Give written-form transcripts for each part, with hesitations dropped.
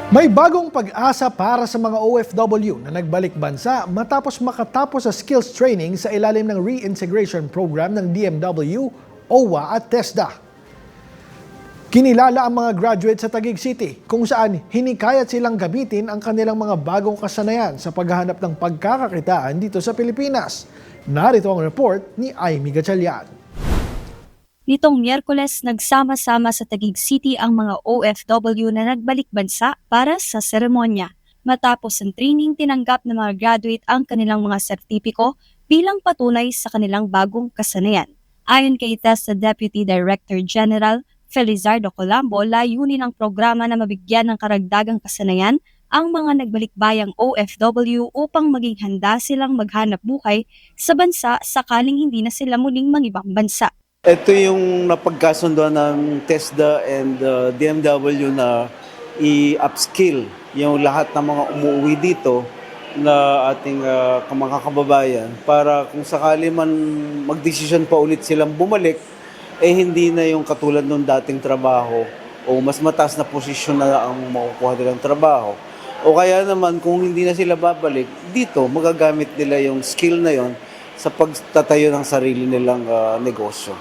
May bagong pag-asa para sa mga OFW na nagbalik bansa matapos makatapos sa skills training sa ilalim ng reintegration program ng DMW, OWA at TESDA. Kinilala ang mga graduate sa Taguig City kung saan hinikayat silang gamitin ang kanilang mga bagong kasanayan sa paghahanap ng pagkakakitaan dito sa Pilipinas. Narito ang report ni Aimee Gatchalian. Nitong Miyerkules, nagsama-sama sa Taguig City ang mga OFW na nagbalik bansa para sa seremonya. Matapos ang training, tinanggap ng mga graduate ang kanilang mga sertipiko bilang patunay sa kanilang bagong kasanayan. Ayon kay TESDA Deputy Director General Felizardo Colombo, layunin ng programa na mabigyan ng karagdagang kasanayan ang mga nagbalikbayang OFW upang maging handa silang maghanap buhay sa bansa sakaling hindi na sila muling mangibang bansa. Ito yung napagkasunduan ng TESDA and DMW na i-upskill yung lahat ng mga umuwi dito na ating mga kababayan para kung sakali man magdesisyon pa ulit silang bumalik, hindi na yung katulad ng dating trabaho o mas mataas na posisyon na ang makukuha nilang trabaho. O kaya naman kung hindi na sila babalik, dito magagamit nila yung skill na yon sa pagtatayo ng sarili nilang negosyo.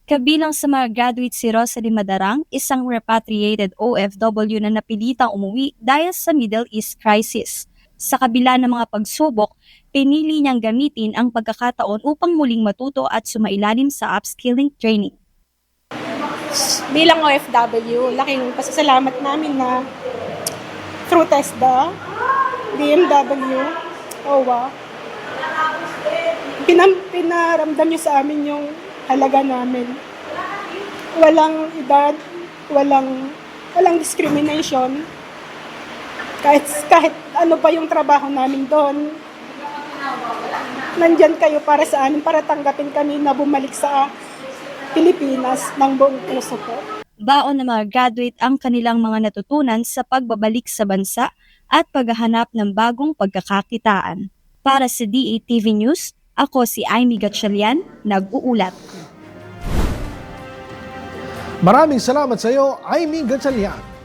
Kabilang sa mga graduate si Rosalie Madarang, isang repatriated OFW na napilitang umuwi dahil sa Middle East crisis. Sa kabila ng mga pagsubok, pinili niyang gamitin ang pagkakataon upang muling matuto at sumailalim sa upskilling training. Bilang OFW, laking pasasalamat namin na through TESDA, DMW, OWA, pinaramdam niyo sa amin yung halaga namin. Walang edad, walang discrimination. Kahit ano pa yung trabaho namin doon, nandyan kayo para sa amin, para tanggapin kami na bumalik sa Pilipinas ng buong puso po. Baon ng mga graduate ang kanilang mga natutunan sa pagbabalik sa bansa at paghahanap ng bagong pagkakakitaan. Para sa DATV News, ako si Aimee Gatchalian, nag-uulat. Maraming salamat sa iyo, Aimee Gatchalian.